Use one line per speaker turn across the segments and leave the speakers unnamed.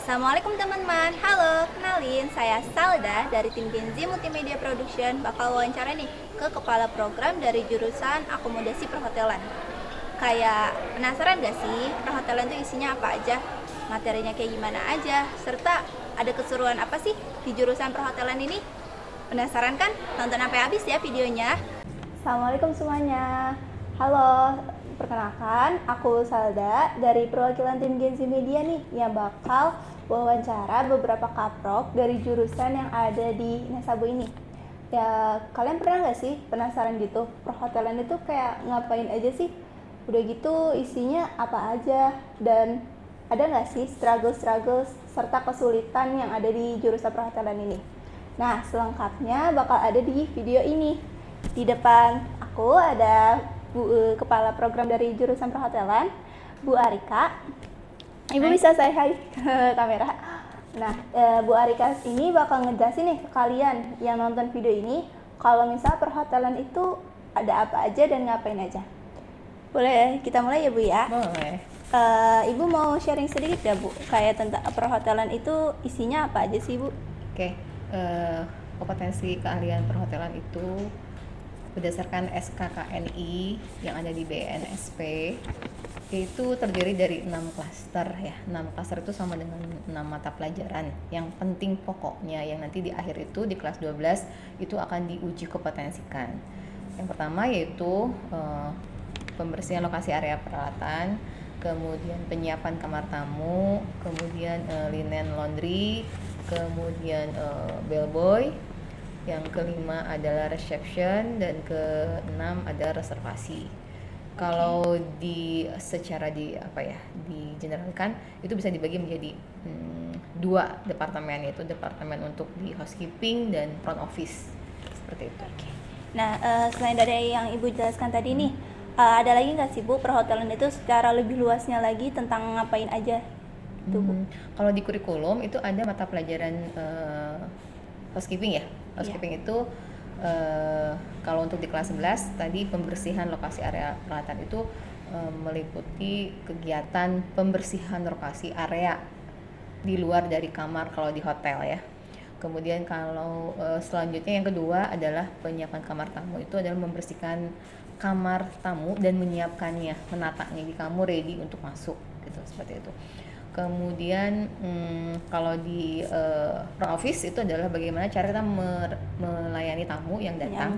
Assalamualaikum teman-teman, halo, kenalin saya Salda dari tim Gen Z Multimedia Production. Bakal wawancara nih ke kepala program dari jurusan akomodasi perhotelan. Kayak penasaran gak sih perhotelan itu isinya apa aja, materinya kayak gimana aja, serta ada keseruan apa sih di jurusan perhotelan ini? Penasaran kan? Tonton sampai habis ya videonya. Assalamualaikum semuanya. Halo, perkenalkan aku Salda dari perwakilan tim Gen Z Media nih yang bakal wawancara beberapa kaprok dari jurusan yang ada di Nasabu ini. Ya, kalian pernah nggak sih penasaran gitu, perhotelan itu kayak ngapain aja sih? Udah gitu isinya apa aja, dan ada nggak sih struggle-struggle serta kesulitan yang ada di jurusan perhotelan ini? Nah, selengkapnya bakal ada di video ini. Di depan aku ada Kepala Program dari jurusan perhotelan, Bu Arika. Ibu bisa say hi ke kamera. Nah, Bu Arika ini bakal ngejelasin nih ke kalian yang nonton video ini kalau misal perhotelan itu ada apa aja dan ngapain aja. Boleh kita mulai ya Bu ya?
Boleh.
Ibu mau sharing sedikit ya Bu, kayak tentang perhotelan itu isinya apa aja sih Bu?
Oke, kompetensi keahlian perhotelan itu berdasarkan SKKNI yang ada di BNSP itu terdiri dari 6 klaster ya. 6 klaster itu sama dengan 6 mata pelajaran yang penting pokoknya yang nanti di akhir itu di kelas 12 itu akan diuji kompetensikan. Yang pertama yaitu pembersihan lokasi area peralatan, kemudian penyiapan kamar tamu, kemudian linen laundry, kemudian bellboy, yang kelima adalah reception, dan keenam adalah reservasi. Kalau secara digeneralkan itu bisa dibagi menjadi dua departemen, yaitu departemen untuk di housekeeping dan front office seperti itu.
Nah, selain dari yang Ibu jelaskan tadi nih, ada lagi nggak sih Bu perhotelan itu secara lebih luasnya lagi tentang ngapain aja?
Kalau di kurikulum itu ada mata pelajaran housekeeping ya. Housekeeping itu kalau untuk di kelas 11 tadi pembersihan lokasi area peralatan itu meliputi kegiatan pembersihan lokasi area di luar dari kamar kalau di hotel ya. Kemudian kalau selanjutnya yang kedua adalah penyiapan kamar tamu, itu adalah membersihkan kamar tamu dan menyiapkannya, menatanya di kamu ready untuk masuk gitu, seperti itu. Kemudian kalau di front office itu adalah bagaimana cara kita melayani tamu yang datang,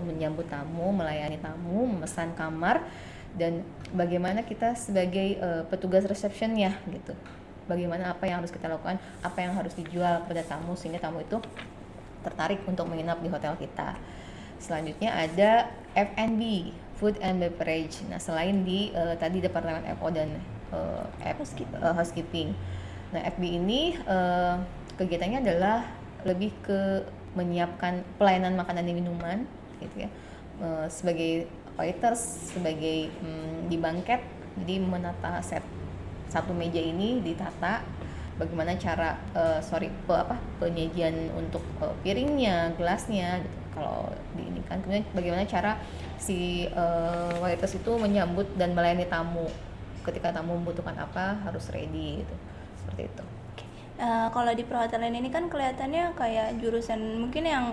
menyambut tamu, melayani tamu, memesan kamar, dan bagaimana kita sebagai petugas receptionnya gitu. Bagaimana apa yang harus kita lakukan, apa yang harus dijual kepada tamu sehingga tamu itu tertarik untuk menginap di hotel kita. Selanjutnya ada F&B, Food and Beverage. Nah, selain di tadi departemen FO dan housekeeping. Nah, FB ini kegiatannya adalah lebih ke menyiapkan pelayanan makanan dan minuman gitu ya. Sebagai waiters, sebagai di banket, jadi menata set satu meja ini ditata, bagaimana cara penyajian untuk piringnya, gelasnya gitu. Kalau di ini kan kemudian bagaimana cara si waiters itu menyambut dan melayani tamu ketika tamu membutuhkan apa, harus ready gitu, seperti itu.
Kalau di perhotelan ini kan kelihatannya kayak jurusan mungkin yang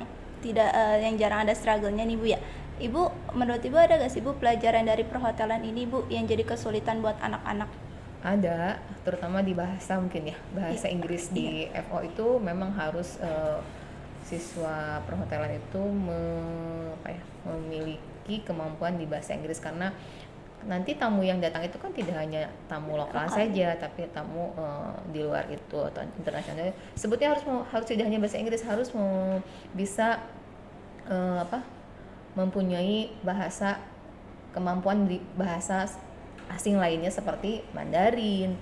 tidak yang jarang ada struggle-nya nih Bu ya. Ibu, menurut Ibu ada gak sih Bu pelajaran dari perhotelan ini Bu yang jadi kesulitan buat anak-anak?
Ada, terutama di bahasa mungkin ya, bahasa Inggris di FO itu memang harus siswa perhotelan itu memiliki kemampuan di bahasa Inggris, karena nanti tamu yang datang itu kan tidak hanya tamu lokal saja, tapi tamu di luar itu atau internasional. Sebutnya harus tidak hanya bahasa Inggris, harus bisa mempunyai kemampuan di bahasa asing lainnya seperti Mandarin,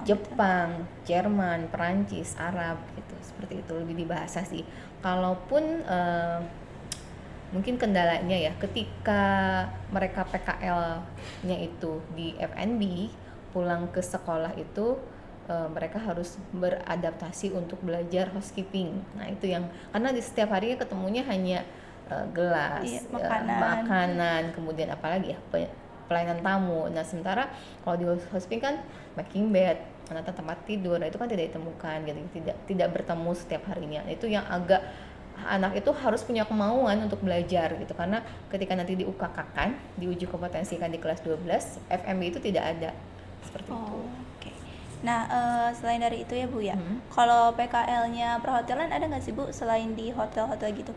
Jepang, Jerman, Perancis, Arab gitu, seperti itu, lebih di bahasa sih. Kalaupun mungkin kendalanya ya ketika mereka PKL-nya itu di F&B, pulang ke sekolah itu mereka harus beradaptasi untuk belajar housekeeping. Nah, itu yang karena di setiap harinya ketemunya hanya gelas, makanan, kemudian apalagi ya pelayanan tamu. Nah, sementara kalau di housekeeping kan making bed, menata tempat tidur. Nah, itu kan tidak ditemukan gitu, tidak bertemu setiap harinya. Itu yang agak anak itu harus punya kemauan untuk belajar gitu, karena ketika nanti di UKK-kan, diuji kompetensikan di kelas 12, FMB itu tidak ada seperti itu.
Oke. Nah, selain dari itu ya Bu ya,
Hmm.
kalau PKL-nya perhotelan ada nggak sih Bu selain di hotel-hotel gitu?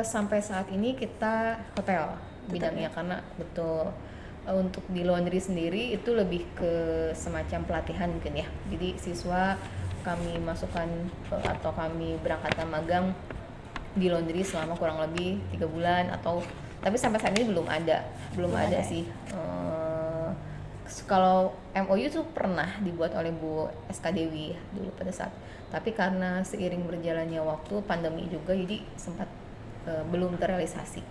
Sampai saat ini kita hotel bidangnya, karena betul untuk di laundry sendiri itu lebih ke semacam pelatihan mungkin ya. Jadi siswa kami masukkan atau kami berangkatkan magang di laundry selama kurang lebih 3 bulan, atau tapi sampai saat ini belum ada sih. Kalau MOU tuh pernah dibuat oleh Bu SK Dewi ya, dulu pada saat, tapi karena seiring berjalannya waktu pandemi juga, jadi sempat belum terrealisasi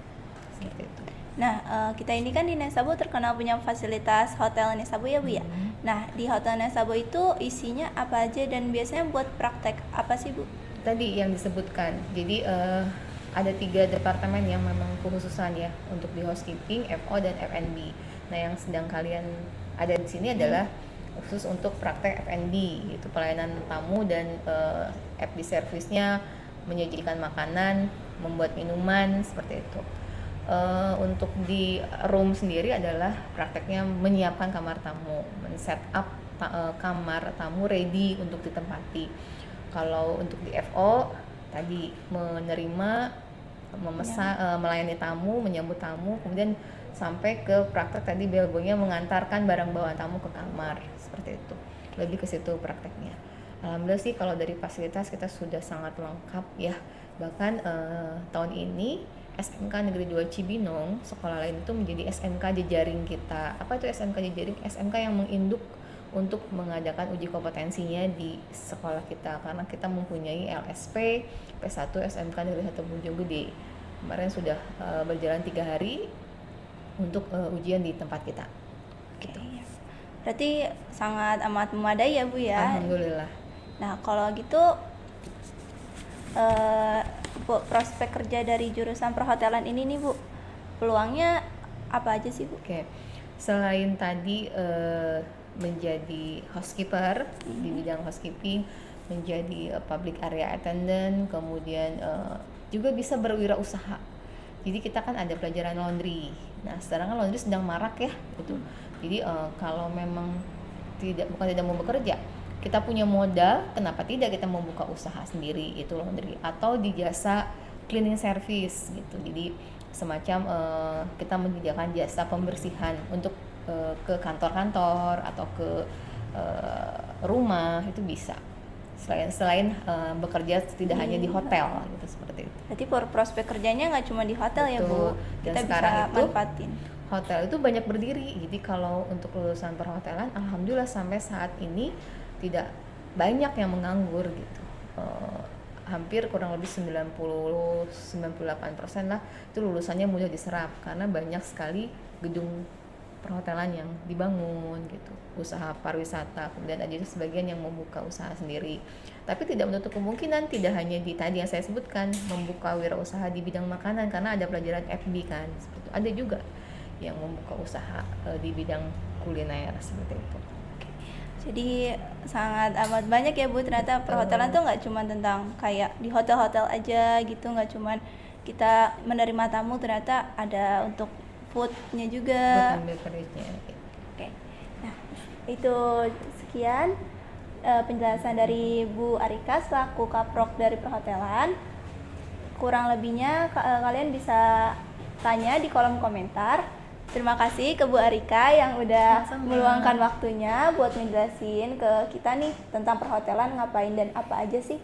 seperti itu.
Nah, kita ini kan di Nesabo terkenal punya fasilitas hotel Nesabo ya Bu ya. Nah, di hotel Nesabo itu isinya apa aja dan biasanya buat praktek apa sih Bu?
Tadi yang disebutkan, jadi ada 3 departemen yang memang kekhususan ya untuk di housekeeping, FO dan F&B. Nah, yang sedang kalian ada di sini adalah khusus untuk praktek F&B, itu pelayanan tamu dan FB service-nya menyajikan makanan, membuat minuman seperti itu. Untuk di room sendiri adalah prakteknya menyiapkan kamar tamu, men-set up kamar tamu ready untuk ditempati. Kalau untuk di FO tadi menerima, memesan, melayani tamu, menyambut tamu, kemudian sampai ke praktek tadi bellboy-nya mengantarkan barang bawaan tamu ke kamar, seperti itu. Lebih ke situ prakteknya. Alhamdulillah sih kalau dari fasilitas kita sudah sangat lengkap ya. Bahkan tahun ini SMK Negeri 2 Cibinong, sekolah lain itu menjadi SMK jejaring kita. Apa itu SMK jejaring? SMK yang menginduk untuk mengadakan uji kompetensinya di sekolah kita, karena kita mempunyai LSP P1 SMK Negeri 1 Bojonggede. Kemarin sudah berjalan 3 hari untuk ujian di tempat kita.
Gitu. Berarti sangat amat memadai ya Bu ya.
Alhamdulillah.
Nah, kalau gitu Bu, prospek kerja dari jurusan perhotelan ini nih Bu, peluangnya apa aja sih Bu?
Oke. Selain tadi menjadi housekeeper di bidang housekeeping, menjadi public area attendant, kemudian juga bisa berwirausaha. Jadi kita kan ada pelajaran laundry. Nah, sekarang kan laundry sedang marak ya, gitu. Jadi kalau memang bukan tidak mau bekerja, kita punya modal, kenapa tidak kita membuka usaha sendiri itu laundry, atau di jasa cleaning service gitu. Jadi semacam kita menyediakan jasa pembersihan untuk ke kantor-kantor atau ke rumah, itu bisa. Selain bekerja tidak hanya di hotel gitu, seperti itu.
Berarti prospek kerjanya nggak cuma di hotel.
Betul.
Ya Bu,
Dan
kita
sekarang
bisa
itu
manfaatin.
Hotel itu banyak berdiri. Jadi kalau untuk lulusan perhotelan, alhamdulillah sampai saat ini tidak banyak yang menganggur gitu. Hampir kurang lebih 90-98% lah itu lulusannya mudah diserap, karena banyak sekali gedung perhotelan yang dibangun gitu, usaha pariwisata, kemudian ada juga sebagian yang membuka usaha sendiri. Tapi tidak menutup kemungkinan tidak hanya di tadi yang saya sebutkan membuka wirausaha di bidang makanan, karena ada pelajaran FB kan, seperti itu. Ada juga yang membuka usaha di bidang kuliner seperti itu.
Jadi sangat amat banyak ya Bu, ternyata perhotelan tuh nggak cuma tentang kayak di hotel-hotel aja gitu, nggak cuma kita menerima tamu, ternyata ada untuk foodnya juga.
Buat beverage-nya.
Oke. Nah, itu sekian penjelasan dari Bu Arika selaku Kaprok dari perhotelan. Kurang lebihnya kalian bisa tanya di kolom komentar. Terima kasih ke Bu Arika yang udah meluangkan waktunya buat ngejelasin ke kita nih tentang perhotelan, ngapain dan apa aja sih.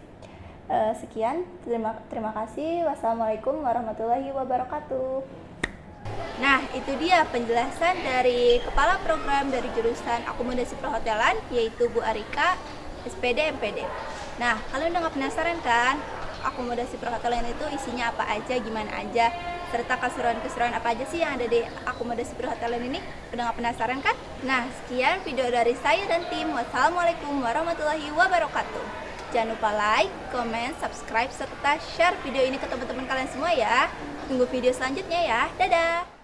Sekian, terima kasih. Wassalamualaikum warahmatullahi wabarakatuh. Nah, itu dia penjelasan dari Kepala Program dari jurusan Akomodasi Perhotelan, yaitu Bu Arika, SPD MPD. Nah, kalian udah gak penasaran kan? Akomodasi perhotelan itu isinya apa aja, gimana aja, serta keseruan-keseruan apa aja sih yang ada di akomodasi perhotelan ini? Udah gak penasaran kan? Nah, sekian video dari saya dan tim. Wassalamualaikum warahmatullahi wabarakatuh. Jangan lupa like, comment, subscribe, serta share video ini ke teman-teman kalian semua ya. Tunggu video selanjutnya ya. Dadah!